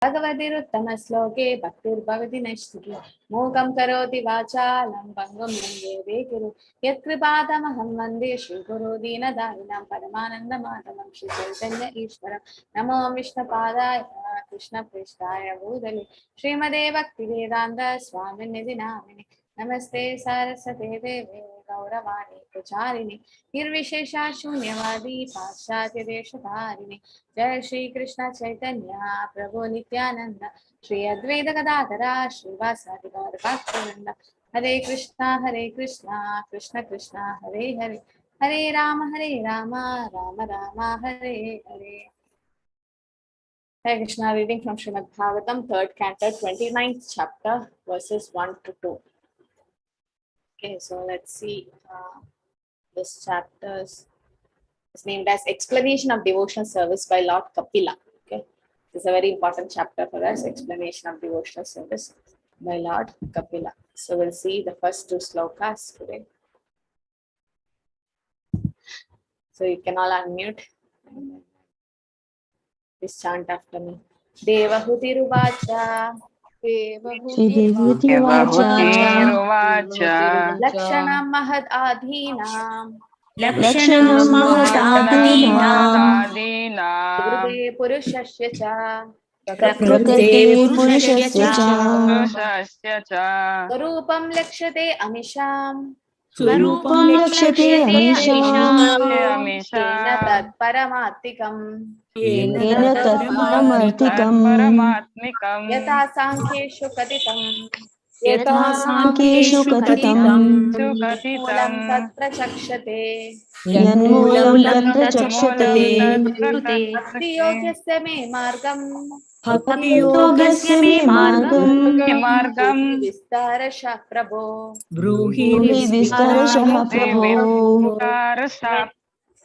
भगवतिरुत्तमश्लोके भक्तिर्भवति नैष्टिकी मूकं करोति वाचालं पङ्गुं लङ्घयते गिरिं यत्कृपातमहं वन्दे श्रीगुरो दीनदायिनं परमानन्दमाधवं श्रीचैतन्य ईश्वरं नमो विष्णुपादाय कृष्णप्रेष्ठाय भूतले श्रीमदे भक्तिवेदान्त स्वामिनिधि नामिने नमस्ते सारस्वते देवे गौरवाणी प्रचारिणे निर्विशेषा शून्यवादी पाश्चात्य देशधारिणे जय श्री कृष्ण चैतन्य प्रभु नित्यानंद श्री अद्वैत गदाधरा श्रीवासादि गौर भक्तवृंद हरे Krishna Krishna Krishna Hare Hare Hare Ram Ram Ram Hare Hare. Hare Krishna. Reading from Srimad Bhagavatam, 3rd canto, 29th chapter, verses 1 to 2. Okay, so let's see. This chapter is named as Explanation of Devotional Service by Lord Kapila. Okay, this is a very important chapter for us. Explanation of Devotional Service by Lord Kapila. So we'll see the first two slokas today. So you can all unmute. Please chant after me. Devahutiruvacha Lakshanam mahad adhinam Hrude purushasya cha Sarupam lakshate amisham Yena tad paramatikam Yata sankheshu katitam Yanmulam tat prachakshate Bhakti yogyasya me margam Vistarasha prabho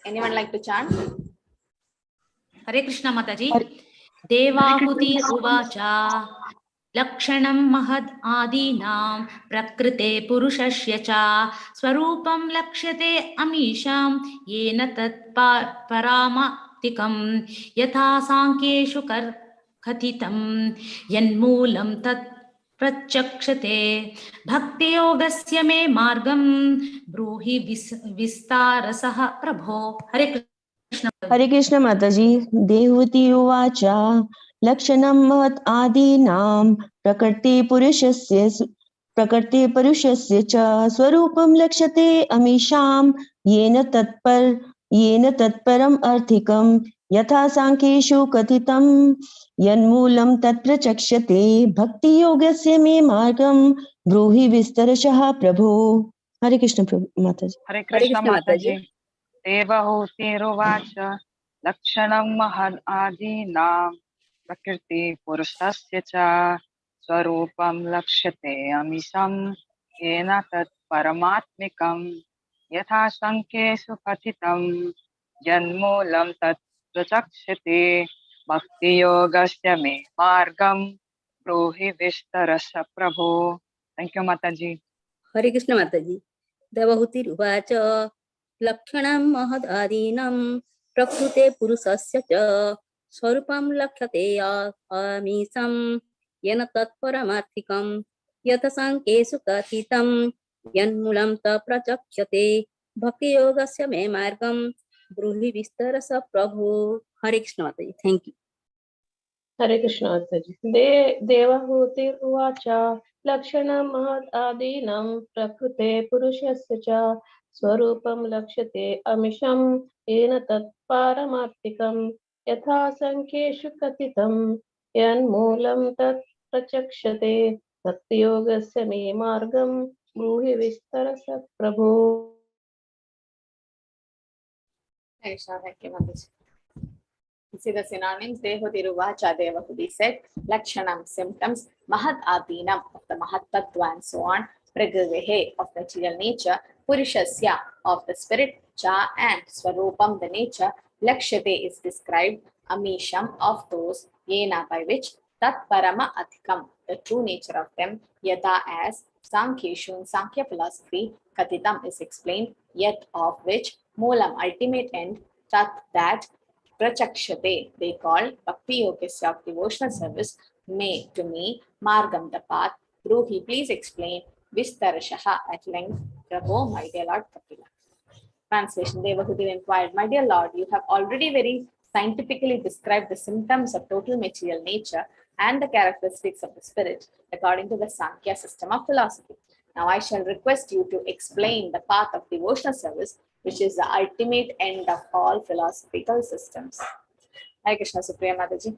Anyone like to chant? Hare Krishna Mataji. Devahuti Uvacha Lakshanam Mahad Adinam Prakrite Purushasya cha Swarupam Lakshyate Amisham Yena Tat Paramatikam Yatha Sankheshu Kathitam Yanmulam Tat Prachakshate Bhakti Yogasya me Margam Bruhi Vistarasah Prabho. Hare Krishna Mataji. Devahuti Uvacha Lakshanam Mahat Adinam Prakrti Purushasya cha Swarupam Lakshate Amisham Yena Tatparam Arthikam Yatha Sankheshu Kathitam Yanmulam Tat Prachakshate Bhakti Yogasya me Margam Bruhi Vistarasah Prabho. Hare Krishna Mataji. Hare Krishna Mataji. Devahutiruvacha Lakshanam Mahad Adinam Prakriti Purushasya cha Swarupam Lakshate Amisham Yena Tat Paramatmikam Yatha Sankheshu Kathitam Janmulam Tat Prachakshate Bhakti Yogasya me Margam Bruhi Vistarasya Prabho. Thank you, Mataji. Hare Krishna Mataji. Devahutiruvacha Lakshanam Mahad Adinam Prakrute Purusasya cha Swarupam Lakshate Amisam Yena Tat Paramarthikam Yatha Sankesu Kathitam Yanmulam Ta Prachakshate Bhakti Yogasya me Margam Bruhi Vistarasa Prabhu. Hare Krishna Mataji. Thank you. Hare Krishna Mataji. Devahuti Lakshanam Mahad Adinam Prakrute Purushasya cha Swarupam Lakshate Amisham Yena Tat Paramartikam Yatha Sankheshu Kathitam Yanmulam Tat Prachakshate Bhakti Yogasya me Margam Bruhi Vistarasa Prabhu. Thank you, Mataji. See the synonyms. Devahutiruvacha, Devahuti said, Lakshanam, symptoms, Mahad Adinam, of the Mahat Tattva and so on, Pragrivehe, of the material nature, Purishasya, of the spirit, Cha, and Swarupam, the nature, Lakshate is described, Amisham, of those, Yena, by which, Tat Parama Athikam, the true nature of them, Yata, as Sankheshu in Sankhya philosophy, Kathitam is explained, yet of which, Moolam, ultimate end, Tat, that, prachakshate, they call bhakti yogasya of devotional service, me to me, margam the path. Bruhi, please explain. Vistarashaha at length. Prabhu, my dear Lord Kapila. Translation. Devahuti inquired, my dear Lord, you have already very scientifically described the symptoms of total material nature and the characteristics of the spirit according to the Sankhya system of philosophy. Now I shall request you to explain the path of devotional service, which is the ultimate end of all philosophical systems. Hare Krishna, Supriya Mataji.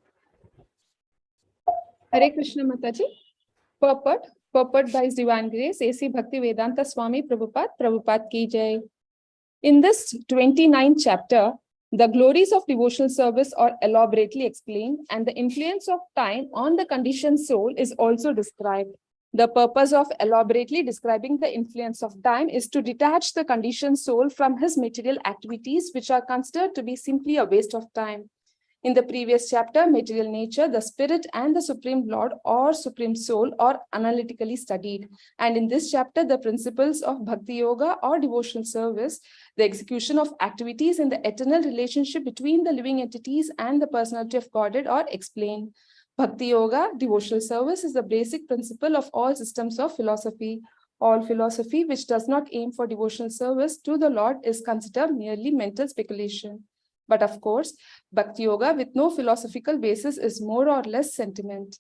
Hare Krishna Mataji. Purport by His Divine Grace, A.C. Bhakti Vedanta Swami Prabhupada Ki Jai. In this 29th chapter, the glories of devotional service are elaborately explained, and the influence of time on the conditioned soul is also described. The purpose of elaborately describing the influence of time is to detach the conditioned soul from his material activities, which are considered to be simply a waste of time. In the previous chapter, material nature, the spirit and the Supreme Lord or Supreme Soul are analytically studied. And in this chapter, the principles of Bhakti Yoga or devotional service, the execution of activities in the eternal relationship between the living entities and the personality of Godhead are explained. Bhakti Yoga, devotional service, is the basic principle of all systems of philosophy. All philosophy which does not aim for devotional service to the Lord is considered merely mental speculation. But of course, Bhakti Yoga with no philosophical basis is more or less sentiment.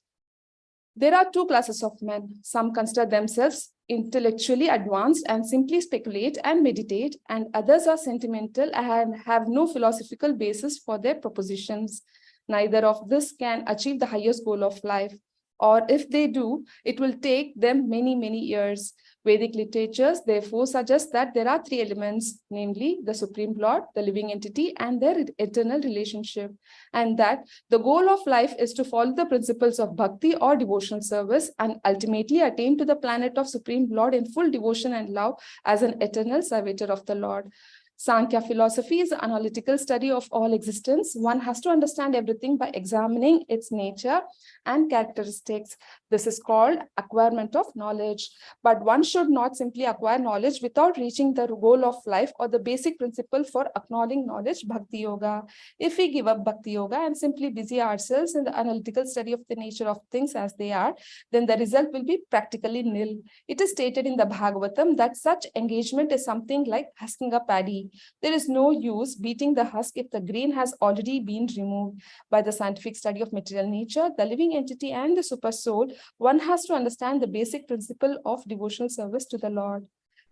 There are two classes of men. Some consider themselves intellectually advanced and simply speculate and meditate, and others are sentimental and have no philosophical basis for their propositions. Neither of this can achieve the highest goal of life, or if they do, it will take them many, many years. Vedic literatures therefore suggest that there are three elements, namely the Supreme Lord, the living entity, and their eternal relationship, and that the goal of life is to follow the principles of bhakti or devotional service and ultimately attain to the planet of Supreme Lord in full devotion and love as an eternal servitor of the Lord. Sankhya philosophy is the analytical study of all existence. One has to understand everything by examining its nature and characteristics. This is called acquirement of knowledge. But one should not simply acquire knowledge without reaching the goal of life or the basic principle for acknowledging knowledge, Bhakti Yoga. If we give up Bhakti Yoga and simply busy ourselves in the analytical study of the nature of things as they are, then the result will be practically nil. It is stated in the Bhagavatam that such engagement is something like husking a paddy. There is no use beating the husk if the grain has already been removed. By the scientific study of material nature, the living entity and the super soul, one has to understand the basic principle of devotional service to the Lord.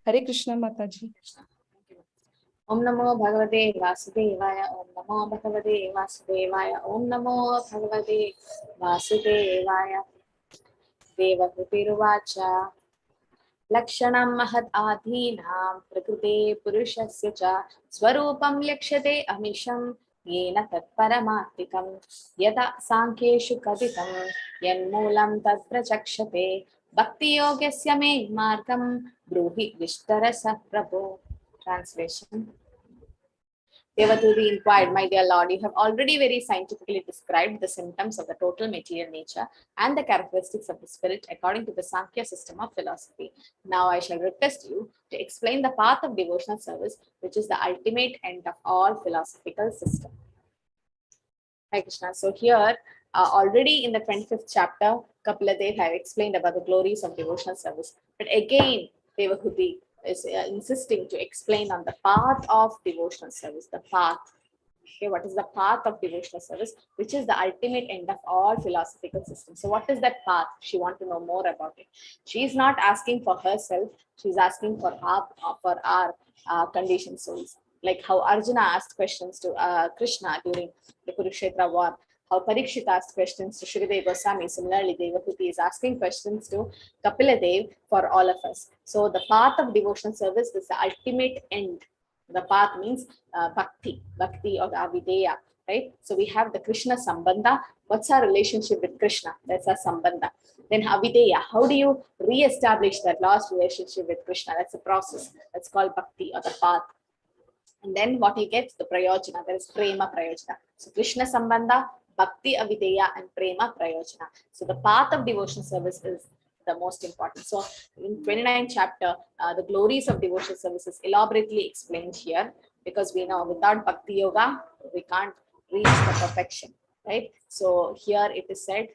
Hare Krishna Mataji. Om Namo Bhagavate Vasudevaya. Om Namo Bhagavate Vasudevaya. Om Namo Bhagavate Vasudevaya. Devahutirvacha. Lakshanam mahad adhinam prakrute purushasya cha swarupam lakshate amisham yena tat paramatikam yada sankheshu kaditam yanmulam tad prachakshate bhakti yogasya me margam bruhi vishtarasa prabhu. Translation. Devaduri inquired, my dear Lord, you have already very scientifically described the symptoms of the total material nature and the characteristics of the spirit according to the Sankhya system of philosophy. Now I shall request you to explain the path of devotional service, which is the ultimate end of all philosophical systems. Hare Krishna. So here, already in the 25th chapter, Kapiladev have explained about the glories of devotional service. But again, Devahuti is insisting to explain on the path of devotional service, the path. Okay, what is the path of devotional service, which is the ultimate end of all philosophical systems. So what is that path? She wants to know more about it. She is not asking for herself, she's asking for our conditioned souls. Like how Arjuna asked questions to Krishna during the Kurukshetra war, how Parikshit asked questions to Shridev Goswami. Similarly, Devahuti is asking questions to Kapiladev for all of us. So the path of devotional service is the ultimate end. The path means bhakti or avideya, right? So we have the Krishna Sambandha. What's our relationship with Krishna? That's our Sambandha. Then avideya, how do you re-establish that lost relationship with Krishna? That's a process. That's called bhakti or the path. And then what you get, the prayojana, there is prema prayojana. So Krishna Sambandha, bhakti avideya, and prema prayojana. So the path of devotional service is the most important. So in 29th chapter, the glories of devotional service is elaborately explained here, because we know without bhakti yoga, we can't reach the perfection, right? So here it is said,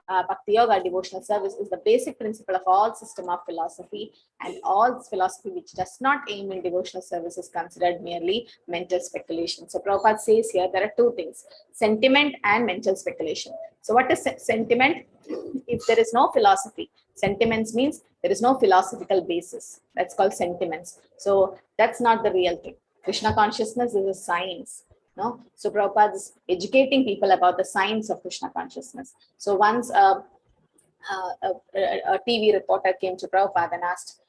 Bhakti Yoga, devotional service, is the basic principle of all system of philosophy, and all philosophy which does not aim in devotional service is considered merely mental speculation. So Prabhupada says here there are two things, sentiment and mental speculation. So what is sentiment? If there is no philosophy, sentiments means there is no philosophical basis. That's called sentiments. So that's not the real thing. Krishna consciousness is a science. No? So Prabhupada is educating people about the science of Krishna consciousness. So once a TV reporter came to Prabhupada and asked,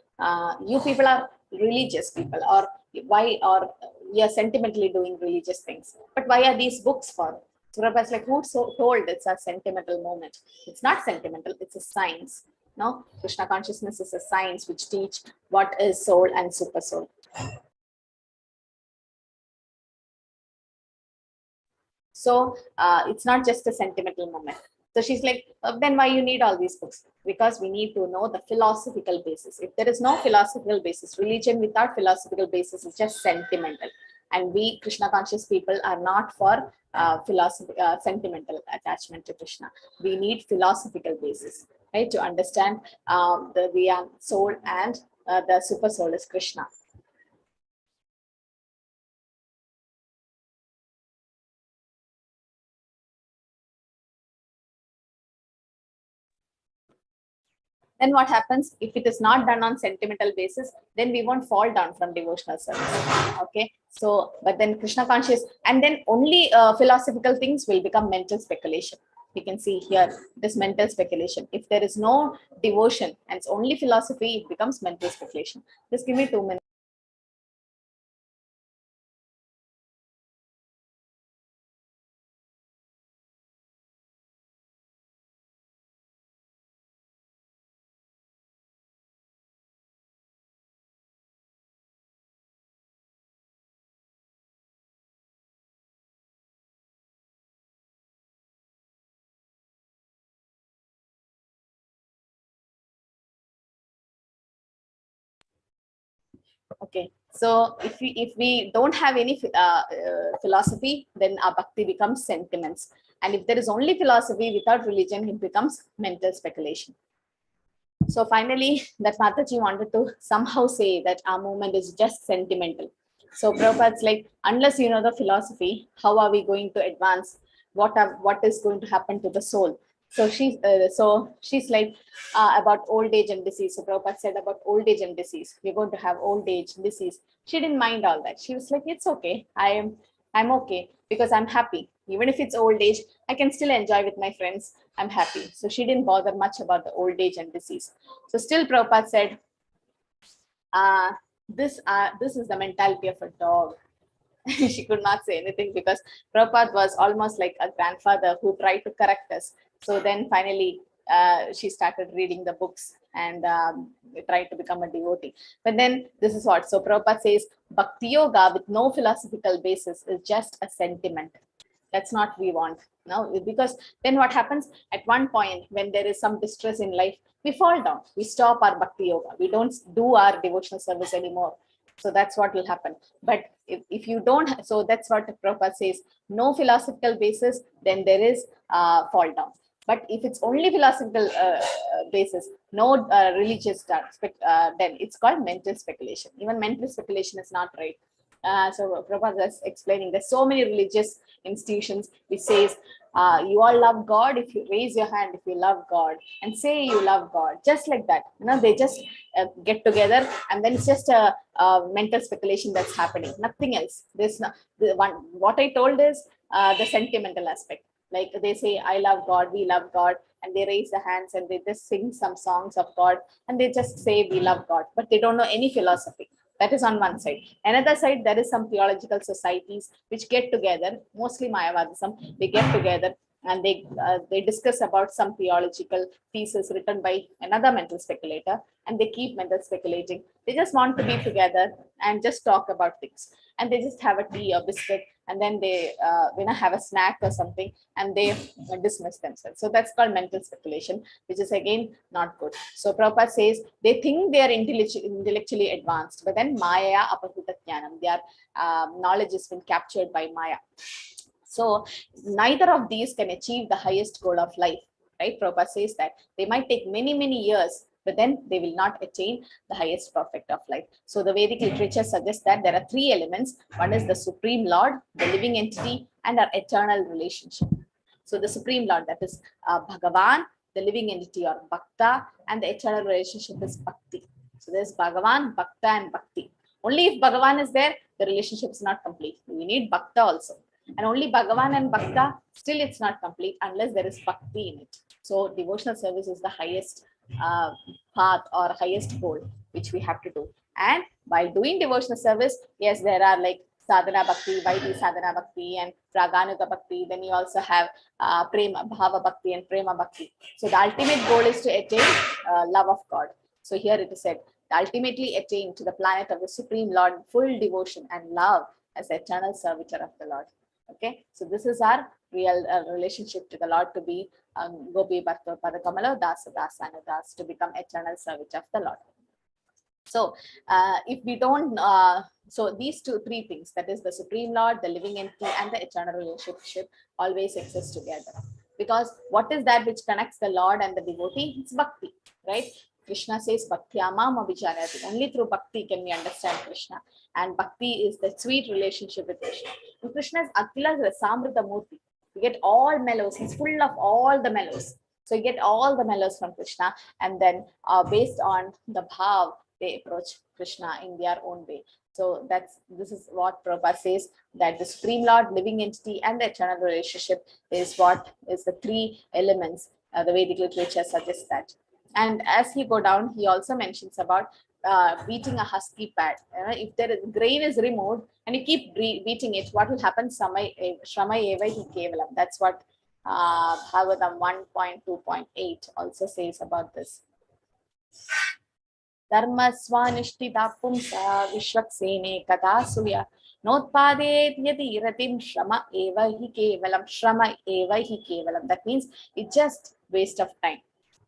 you people are religious people, or why, or you're sentimentally doing religious things, but why are these books for? So Prabhupada's like, who told it's a sentimental moment? It's not sentimental, it's a science. No, Krishna consciousness is a science which teach what is soul and super soul. So it's not just a sentimental moment. So she's like, then why you need all these books? Because we need to know the philosophical basis. If there is no philosophical basis, religion without philosophical basis is just sentimental. And we Krishna conscious people are not for sentimental attachment to Krishna. We need philosophical basis, right? To understand the soul and the super soul is Krishna. Then what happens if it is not done on sentimental basis? Then we won't fall down from devotional service. Okay, so but then Krishna conscious, and then only philosophical things will become mental speculation. You can see here this mental speculation. If there is no devotion and it's only philosophy, it becomes mental speculation. Just give me 2 minutes. Okay, so if we don't have any philosophy, then our bhakti becomes sentiments, and if there is only philosophy without religion, it becomes mental speculation. So finally, that Mataji wanted to somehow say that our movement is just sentimental. So Prabhupada's like, unless you know the philosophy, how are we going to advance? What is going to happen to the soul? So she's like about old age and disease. So Prabhupada said about old age and disease, we're going to have old age, disease. She didn't mind all that. She was like, it's okay. I'm okay because I'm happy. Even if it's old age, I can still enjoy with my friends. I'm happy. So she didn't bother much about the old age and disease. So still Prabhupada said, this is the mentality of a dog. She could not say anything because Prabhupada was almost like a grandfather who tried to correct us. So then finally, she started reading the books and tried to become a devotee. But then this is what, so Prabhupada says, Bhakti Yoga with no philosophical basis is just a sentiment. That's not we want. No, because then what happens at one point when there is some distress in life, we fall down, we stop our Bhakti Yoga, we don't do our devotional service anymore. So that's what will happen. But if you don't, so that's what Prabhupada says, no philosophical basis, then there is fall down. But if it's only philosophical basis, no religious then it's called mental speculation. Even mental speculation is not right. So Prabhupada is explaining there's so many religious institutions which says you all love God if you raise your hand if you love God and say you love God, just like that. You know, they just get together and then it's just a mental speculation that's happening, nothing else. There's not what I told is the sentimental aspect. Like they say, I love God, we love God, and they raise the hands and they just sing some songs of God and they just say we love God, but they don't know any philosophy. That is on one side. Another side, there is some theological societies which get together, mostly Mayavadism, they get together and they discuss about some theological thesis written by another mental speculator, and they keep mental speculating. They just want to be together and just talk about things, and they just have a tea or biscuit, and then they have a snack or something, and they dismiss themselves. So that's called mental speculation, which is again not good. So Prabhupada says they think they are intellectually advanced, but then Maya apahita jnanam, their knowledge has been captured by Maya. So neither of these can achieve the highest goal of life, right? Prabhupada says that they might take many, many years, but then they will not attain the highest perfect of life. So the Vedic literature suggests that there are three elements. One is the Supreme Lord, the living entity, and our eternal relationship. So the Supreme Lord, that is Bhagavan, the living entity or Bhakta, and the eternal relationship is Bhakti. So there's Bhagavan, Bhakta, and Bhakti. Only if Bhagavan is there, the relationship is not complete. We need Bhakta also. And only Bhagavan and Bhakta, still it's not complete unless there is Bhakti in it. So devotional service is the highest path or highest goal which we have to do. And while doing devotional service, yes, there are like sadhana bhakti, vaidhi sadhana bhakti, and praganuga bhakti. Then you also have prema bhava bhakti and prema bhakti. So the ultimate goal is to attain love of God. So here it is said, ultimately attain to the planet of the Supreme Lord, full devotion and love as the eternal servitor of the Lord. Okay, so this is our real relationship to the Lord, to be Gopi Bharta Padakamala Dasa Dasanudas, to become eternal servitor of the Lord. So if we don't, so these three things, that is the Supreme Lord, the living entity, and the eternal relationship, always exist together. Because what is that which connects the Lord and the devotee? It's bhakti, right? Krishna says, Bhakti amam abhijanati. Only through bhakti can we understand Krishna. And bhakti is the sweet relationship with Krishna. And Krishna is Akila Samrita Murti. You get all mellows. He's full of all the mellows. So you get all the mellows from Krishna. And then based on the bhav, they approach Krishna in their own way. So this is what Prabhupada says, that the Supreme Lord, living entity, and the eternal relationship is what is the three elements. The Vedic literature suggests that. And as he go down, he also mentions about beating a husky pad. If there is grain is removed and you keep beating it, what will happen? Shrama eva hi kevalam. That's what Bhagavatam 1.2.8 also says about this. Dharma swanishtita pumsa vishwaksene kada suya notpadet yadi ratim shrama eva hi kevalam. Shrama eva hi kevalam. That means it's just waste of time,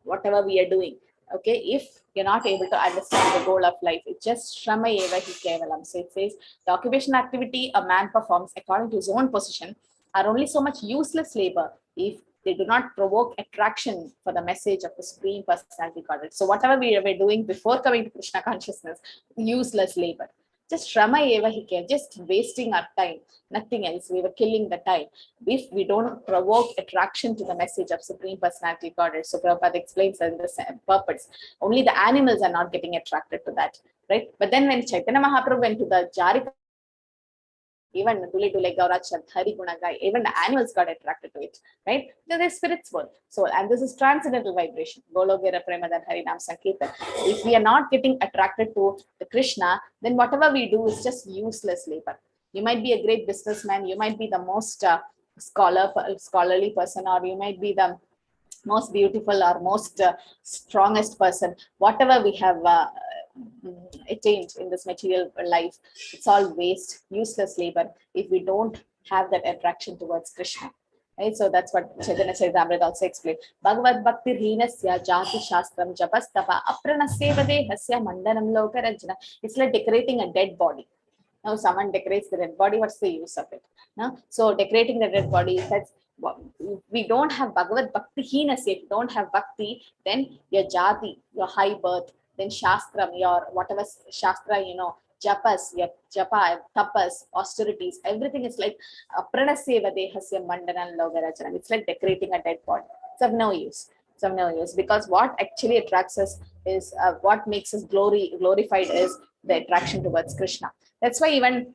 whatever we are doing. Okay, if you're not able to understand the goal of life, it's just shrama eva hi kevalam. So it says the occupational activity a man performs according to his own position are only so much useless labor if they do not provoke attraction for the message of the Supreme Personality Godhead. So whatever we were doing before coming to Krishna consciousness, useless labor. Just shrama eva hi kevalam, just wasting our time, nothing else. We were killing the time if we don't provoke attraction to the message of Supreme Personality Godhead. So Prabhupada explains in the purpose, only the animals are not getting attracted to that, right? But then when Chaitanya Mahaprabhu went to the Jari, even Dule Dule Gaurachand, Hari Gunagai, even the animals got attracted to it, right? Because they're spiritual. So, and this is transcendental vibration. Gologera Premadan Harinam Sankirtan. If we are not getting attracted to the Krishna, then whatever we do is just useless labor. You might be a great businessman, you might be the most scholarly person, or you might be the most beautiful or most strongest person. Whatever we have attained in this material life, it's all waste, useless labor if we don't have that attraction towards Krishna. Right? So that's what Chaitanya Charitamrita also explained. Bhagavad Bhakti Hinasya Jati Shastram Japastapa Apranaseva Dehasya Mandanam Lokarajana. It's like decorating a dead body. Now someone decorates the dead body, what's the use of it? No? So decorating the dead body, that's we don't have Bhagavad Bhakti Hinasya. If you don't have Bhakti, then your Jati, your high birth, then Shastram, your whatever Shastra, Japas, your Japa, Tapas, austerities, everything is like Pranaseva Dehasya Mandanan Logarachanam. It's like decorating a dead body. It's of no use. It's of no use, because what actually attracts us is what makes us glorified is the attraction towards Krishna. That's why even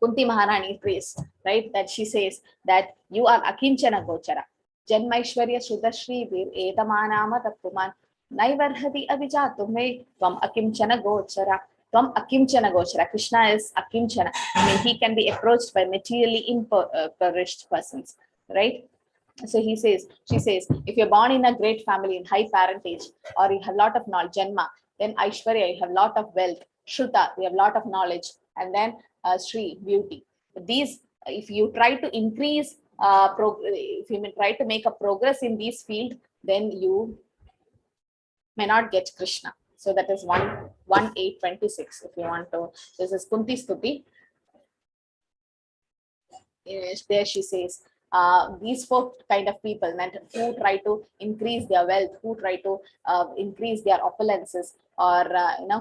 Kunti Maharani prays, right? That she says that you are Akinchana Gochara. Janmaishwarya Shrudashri Vir Edamanama Tapuman Naivarhati Abhijatumhe Tvam Akimchana Gochara. Tvam Akimchana Gochara. Krishna is Akimchana. I mean, he can be approached by materially impoverished persons, right? So she says, if you're born in a great family, in high parentage, or you have a lot of knowledge, Janma, then Aishwarya, you have a lot of wealth, Shruta, you have a lot of knowledge, and then Shri, beauty. These, if you try to increase, if you try to make a progress in these fields, then you may not get Krishna. So that is 1.8.26. If you want to, this is Kunti Stuti. there she says, these four kind of people who try to increase their wealth, who try to increase their opulences, or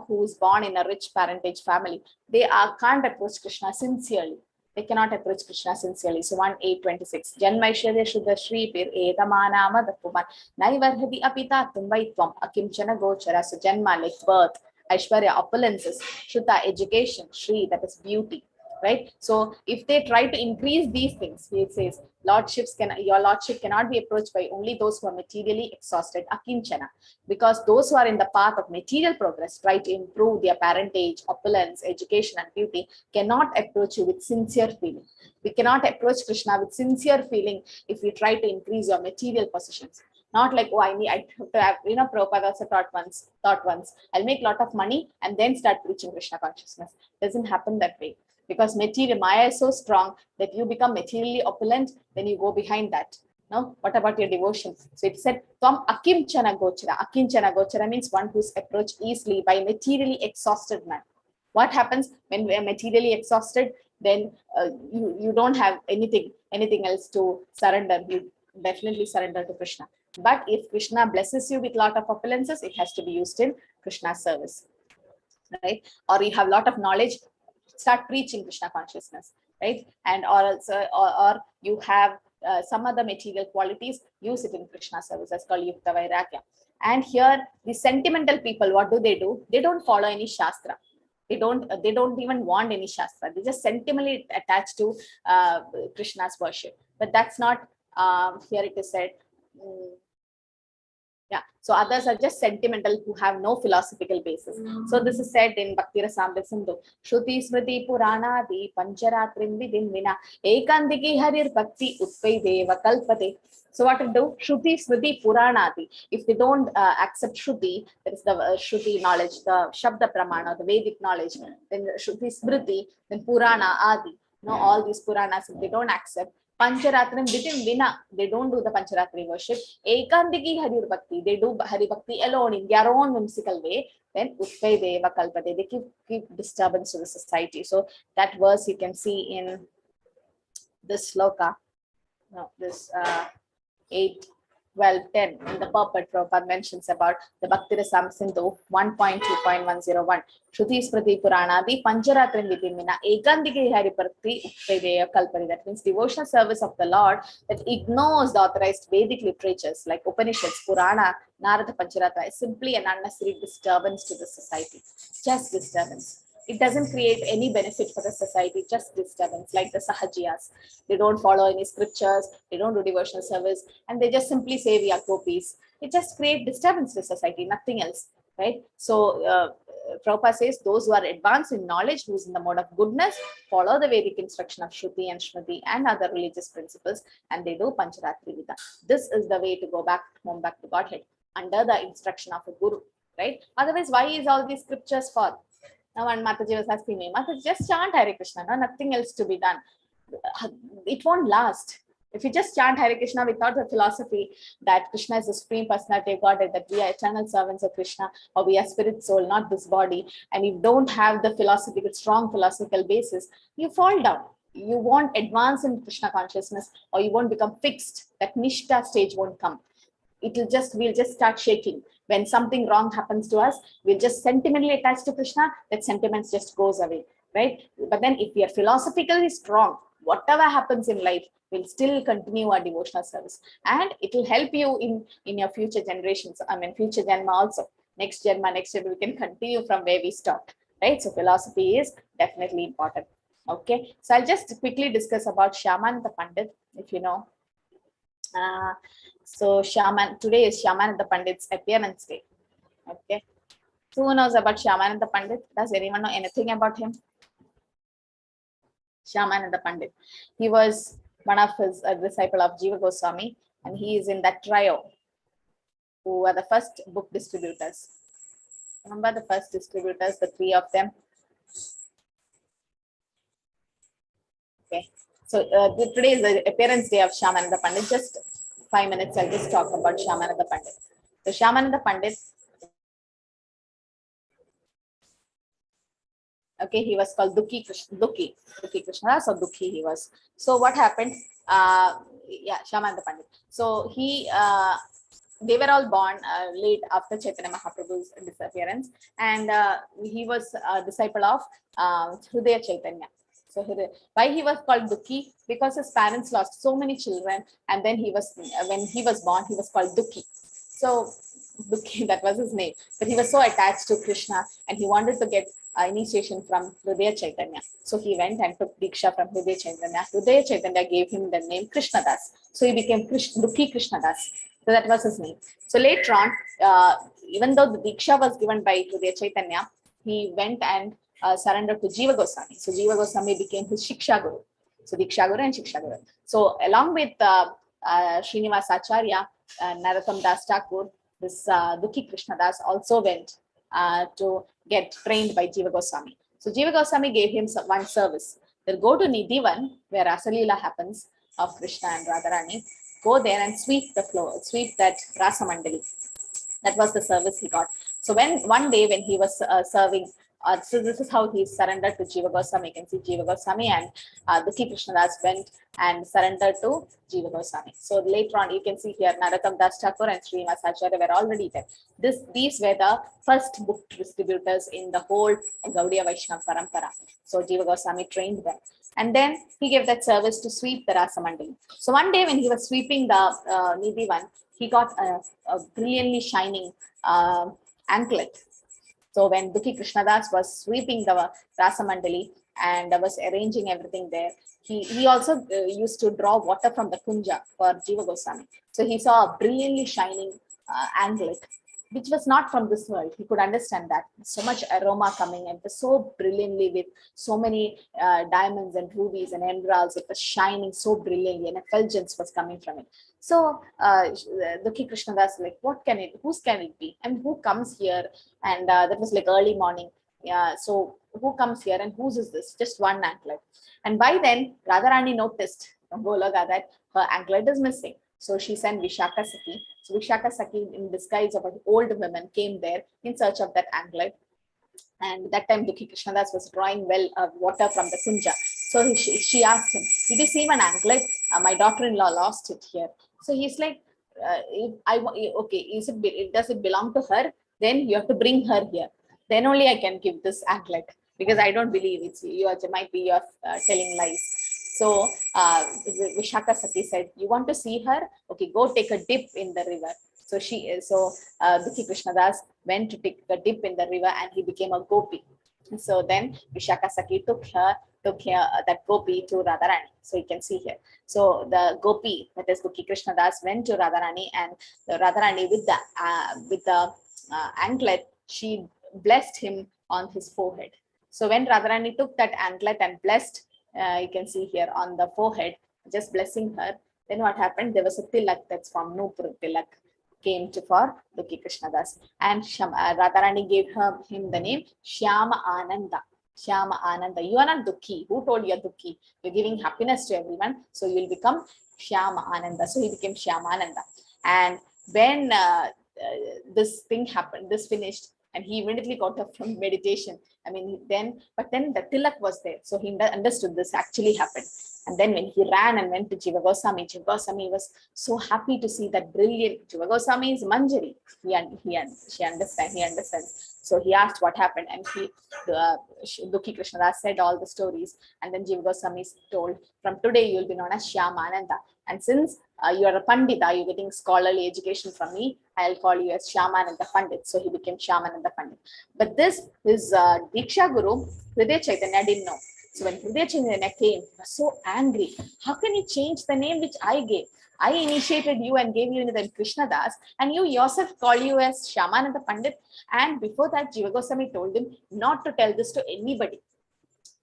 who is born in a rich parentage family, they can't approach Krishna sincerely. They cannot approach Krishna sincerely. So 1:826. Janmaishwarya Shuddha Shri Pir Etamanama Dapuman Naivarhadi Apita Tumbaitwam Akimchana Gochara. So Janma, like birth, Aishwarya, opulences, Shuddha, education, Shri, that is beauty. Right? So if they try to increase these things, it says your lordship cannot be approached by only those who are materially exhausted, akinchana, because those who are in the path of material progress, try to improve their parentage, opulence, education, and beauty, cannot approach you with sincere feeling. We cannot approach Krishna with sincere feeling if you try to increase your material possessions. Not like, oh, I have to have, Prabhupada also thought once, I'll make a lot of money and then start preaching Krishna consciousness. Doesn't happen that way. Because material Maya is so strong that you become materially opulent, then you go behind that. No, what about your devotion? So it said, Tvam Akimchana Gochara. Akimchana Gochara means one who's approached easily by a materially exhausted man. What happens when we are materially exhausted? Then you don't have anything else to surrender. You definitely surrender to Krishna. But if Krishna blesses you with a lot of opulences, it has to be used in Krishna's service, right? Or you have a lot of knowledge, start preaching Krishna consciousness, right? And or you have some other material qualities, use it in Krishna service. That's called Yukta Vairagya. And here the sentimental people, what do? They don't follow any shastra. They don't even want any shastra. They just sentimentally attached to Krishna's worship. But that's not here it is said. Yeah, so others are just sentimental who have no philosophical basis. So this is said in Bhakti Rasamrita Sindhu. Shruti Smriti Puranadi Pancharatrim Vidin Vina Ekandiki Harir Bhakti Utpaideva Kalpate. So what to do? Shruti Smriti Puranadi. If they don't accept Shruti, that is the Shruti knowledge, the Shabda Pramana, the Vedic knowledge, then Shruti Smriti, then Purana Adi. All these Puranas, if they don't accept, Pancharatram Vitim Vina, they don't do the Pancharatri worship. Ekandiki Harir Bhakti, they do Hari Bhakti alone in their own whimsical way. Then Utpaideva Kalpate, they keep disturbance to the society. So that verse you can see in this sloka, this 8, 12, 10 in the purport. Prabhupada mentions about the Bhakti Rasamrita Sindhu 1.2.101. Shruti Smriti Puranadi Pancharatram Vidimina Ekandiki Hari Bhakti Utpaideva Kalpari. That means devotional service of the Lord that ignores the authorized Vedic literatures like Upanishads, Purana, Narada Pancharatra is simply an unnecessary disturbance to the society. Just disturbance. It doesn't create any benefit for the society, just disturbance, like the Sahajiyas. They don't follow any scriptures, they don't do devotional service, and they just simply say we are gopis. It just creates disturbance to society, nothing else, right? So Prabhupada says those who are advanced in knowledge, who's in the mode of goodness, follow the Vedic instruction of Shruti and Shmriti and other religious principles, and they do Pancharatri Vida. This is the way to go back home, back to Godhead, under the instruction of a guru, right? Otherwise, why is all these scriptures for? Now, when Mataji was asking me, Mataji, just chant Hare Krishna, no, nothing else to be done. It won't last. If you just chant Hare Krishna without the philosophy that Krishna is the Supreme Personality of Godhead, that we are eternal servants of Krishna, or we are spirit soul, not this body, and you don't have the strong philosophical basis, you fall down. You won't advance in Krishna consciousness, or you won't become fixed. That Nishta stage won't come. We'll just start shaking. When something wrong happens to us, we'll just sentimentally attach to Krishna, that sentiments just goes away, right? But then if we are philosophically strong, whatever happens in life, we'll still continue our devotional service. And it will help you in your future generations, future Janma also. Next Janma, we can continue from where we stopped, right? So philosophy is definitely important. Okay, so I'll just quickly discuss about Shyamananda Pandit, if you know. So today is Shyamananda Pandit's appearance day. Okay. So who knows about Shyamananda Pandit? Does anyone know anything about him? Shyamananda Pandit. He was one of his disciple of Jiva Goswami, and he is in that trio who are the first book distributors. Remember the first distributors, the 3 of them? Okay. So today is the appearance day of Shyamananda Pandit. Just 5 minutes, I'll just talk about Shyamananda Pandit. So Shyamananda Pandit Okay, he was called Dukhi Krishnadas or Dukhi he was. So what happened? Yeah, Shyamananda Pandit. So they were all born late after Chaitanya Mahaprabhu's disappearance, and he was a disciple of Hridaya Chaitanya. So why he was called Dukhi? Because his parents lost so many children, and then when he was born, he was called Dukhi. So Dukhi, that was his name. But he was so attached to Krishna, and he wanted to get initiation from Hridaya Chaitanya. So he went and took Diksha from Hridaya Chaitanya. Hridaya Chaitanya gave him the name Krishnadas. So he became Dukhi Krishnadas. So that was his name. So later on, even though the Diksha was given by Hridaya Chaitanya, he went and surrendered to Jiva Goswami. So Jiva Goswami became his Shiksha Guru. So Diksha Guru and Shiksha Guru. So along with Srinivas Acharya, Narottam Das Thakur, this Dukhi Krishnadas also went to get trained by Jiva Goswami. So Jiva Goswami gave him one service. They'll go to Nidhivan, where Rasalila happens of Krishna and Radharani. Go there and sweep the floor, sweep that Rasa Mandali. That was the service he got. So one day when he was serving, so this is how he surrendered to Jiva Goswami. You can see Jiva Goswami and Dukhi Krishnadas went and surrendered to Jiva Goswami. So later on, you can see here Narottam Das Thakur and Srinivas Acharya were already there. These were the first book distributors in the whole Gaudiya Vaishnava Parampara. So Jiva Goswami trained them. And then he gave that service to sweep the Rasa Mandali. So one day when he was sweeping the Nidhivan, he got a brilliantly shining anklet. So when Dukhi Krishnadas was sweeping the Rasa Mandali and was arranging everything there, he also used to draw water from the Kunja for Jiva Goswami. So he saw a brilliantly shining anklet, which was not from this world. He could understand that. So much aroma coming and so brilliantly with so many diamonds and rubies and emeralds. It was shining so brilliantly and effulgence was coming from it. So Dukhi Krishnadas like, whose can it be? And who comes here? And that was like early morning. Yeah, so who comes here and whose is this? Just one anklet. And by then, Radharani noticed from Golaga that her anklet is missing. So she sent Vishaka Saki. So Vishaka Saki, in disguise of an old woman, came there in search of that anklet. And that time Dukhi Krishnadas was drawing water from the Kunja. So she asked him, did you see an anklet? My daughter-in-law lost it here. So he's like, does it belong to her? Then you have to bring her here. Then only I can give this anklet, because I don't believe might be you're telling lies. So Vishaka Sati said, you want to see her? Okay, go take a dip in the river. So Dukhi Krishnadas went to take a dip in the river and he became a gopi. So then Vishaka Sati took that gopi to Radharani. So you can see here. So the gopi, that is Dukhi Krishnadas, went to Radharani, and the Radharani with the anklet, she blessed him on his forehead. So when Radharani took that anklet and blessed, you can see here on the forehead, just blessing her, then what happened? There was a tilak that's from Nupur tilak came for Dukhi Krishnadas, and Radharani gave him the name Shyama Ananda. Shyama Ananda. You are not Dukhi. Who told you are Dukhi? You're giving happiness to everyone, so you will become Shyama Ananda. So he became Shyama Ananda. And when this thing happened, this finished, and he immediately got up from meditation. But then the tilak was there. So he understood this actually happened. And then when he ran and went to Jiva Goswami was so happy to see that brilliant. Jiva Goswami is Manjari. He understands. So he asked what happened, and Dukhi Krishnadas said all the stories. And then Jiva Goswami told, from today you will be known as Shyamananda. And since you are a Pandita, you're getting scholarly education from me, I'll call you as Shyamananda Pandit. So he became Shyamananda Pandit. But this, his Diksha Guru, Hridaya Chaitanya, didn't know. So when Hridaya Chaitanya came, he was so angry. How can you change the name which I gave? I initiated you and gave you the name Krishnadas, and you yourself call you as Shyamananda Pandit. And before that, Jiva Goswami told him not to tell this to anybody.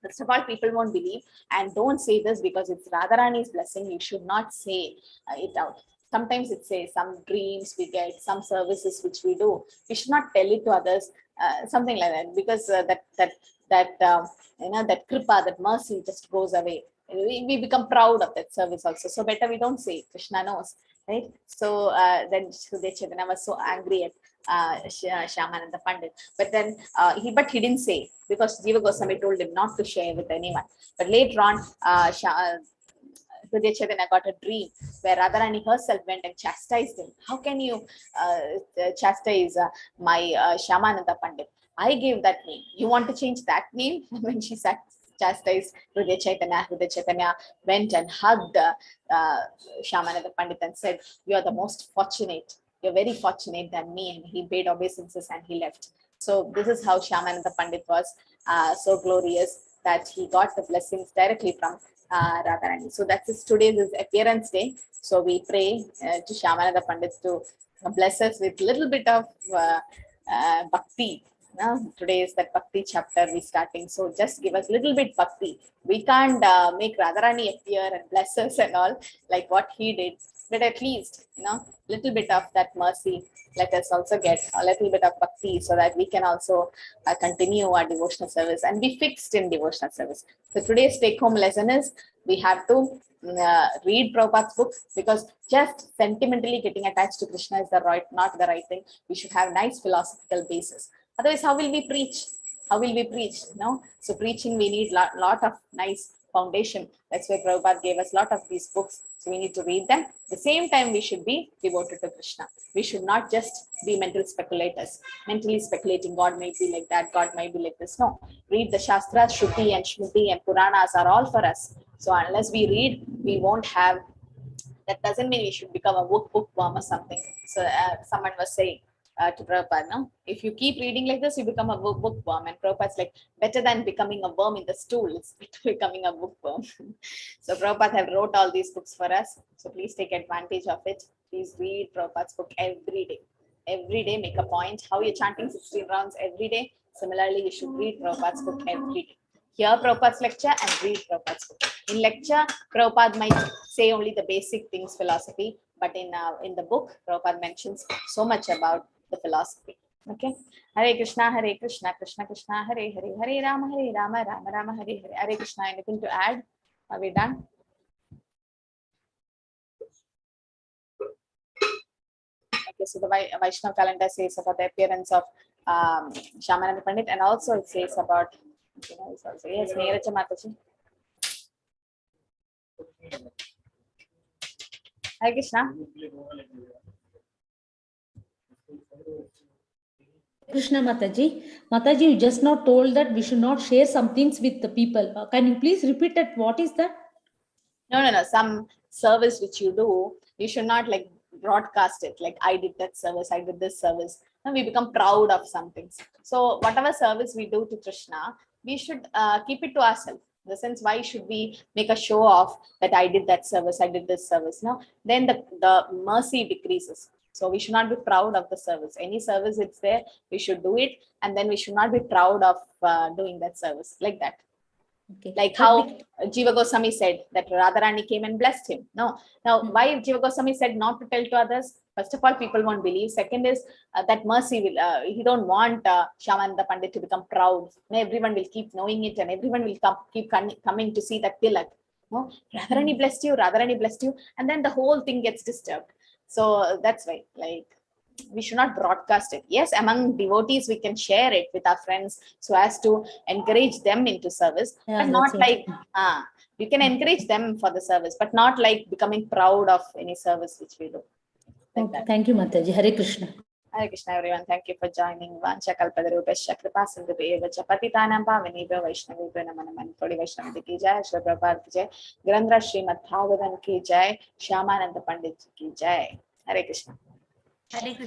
First of all, people won't believe, and don't say this because it's Radharani's blessing. You should not say it out. Sometimes it says some dreams we get, some services which we do. We should not tell it to others, something like that, because that kripa, that mercy just goes away. We become proud of that service also. So better we don't say it. Krishna knows. right? So then Hridaya Chaitanya was so angry at Shyamananda Pandit, but then he didn't say, because Jiva Goswami told him not to share with anyone. But later on, Hridaya Chaitanya got a dream where Radharani herself went and chastised him. How can you chastise my Shyamananda Pandit? I gave that name. You want to change that name? When she chastised Hridaya Chaitanya went and hugged Shyamananda Pandit and said, "You are the most fortunate. You're very fortunate than me." And he paid obeisances and he left. So this is how Shyamananda Pandit was so glorious that he got the blessings directly from Radharani. So that's today's appearance day. So we pray to Shyamananda Pandit to bless us with little bit of bhakti. Today is that bhakti chapter we starting. So just give us little bit bhakti. We can't make Radharani appear and bless us and all like what he did, but at least little bit of that mercy. Let us also get a little bit of bhakti so that we can also continue our devotional service and be fixed in devotional service. So today's take-home lesson is we have to read Prabhupada's book, because just sentimentally getting attached to Krishna is not the right thing. We should have nice philosophical basis. Otherwise, how will we preach? How will we preach? So preaching, we need lot of nice foundation. That's why Prabhupada gave us a lot of these books. So we need to read them. At the same time, we should be devoted to Krishna. We should not just be mental speculators, mentally speculating God may be like that, God might be like this. No, read the Shastras, Shruti and Shruti and Puranas are all for us. So unless we read, we won't have, that doesn't mean we should become a bookworm or something. So someone was saying to Prabhupada, if you keep reading like this, you become a bookworm. And Prabhupada's like, better than becoming a worm in the stool, it's becoming a bookworm. So Prabhupada have wrote all these books for us. So please take advantage of it. Please read Prabhupada's book every day. Every day, make a point. How you're chanting 16 rounds every day. Similarly, you should read Prabhupada's book every day. Hear Prabhupada's lecture and read Prabhupada's book. In lecture, Prabhupada might say only the basic things, philosophy, but in the book, Prabhupada mentions so much about the philosophy. Okay. Hare Krishna, Krishna Krishna, Hare Hare, Hare Rama, Rama Rama, Hare Hare. Hare Krishna, anything to add? Are we done? Okay, so the Vaishnava calendar says about the appearance of Shyamananda Pandit, and also it says about, yes, Neeraja Mataji. Hare Krishna. Krishna Mataji. Mataji, you just now told that we should not share some things with the people. Can you please repeat that? What is that? No. Some service which you do, you should not like broadcast it. Like, I did that service, I did this service. Now we become proud of some things. So whatever service we do to Krishna, we should keep it to ourselves. In the sense, why should we make a show off that I did that service, I did this service? No, then the mercy decreases. So we should not be proud of the service. Any service it's there, we should do it, and then we should not be proud of doing that service like that. Okay. Like how Jiva Goswami said that Radharani came and blessed him. No. Now, why Jiva Goswami said not to tell to others? First of all, people won't believe. Second is that mercy will. He don't want Shyamananda Pandit to become proud. Everyone will keep knowing it, and everyone will keep coming to see that tilak. No, Radharani blessed you. Radharani blessed you, and then the whole thing gets disturbed. So that's why, like, we should not broadcast it. Yes, among devotees we can share it with our friends so as to encourage them into service, but not like you can encourage them for the service, but not like becoming proud of any service which we do. Like that. Thank you, Mataji. Hare Krishna. Hare Krishna, everyone. Thank you for joining. Vancha kalpadarupescha kripa sindhubheva patitanam pavanebhyo vaishnavebhyo namo namaha. Kodi Vaishnava ki jai, Shri Prabhupada ki jai, Grandra Srimad Bhagavatam ki jai, Shyamananda Pandit ki jai. Hare Krishna. Thank you.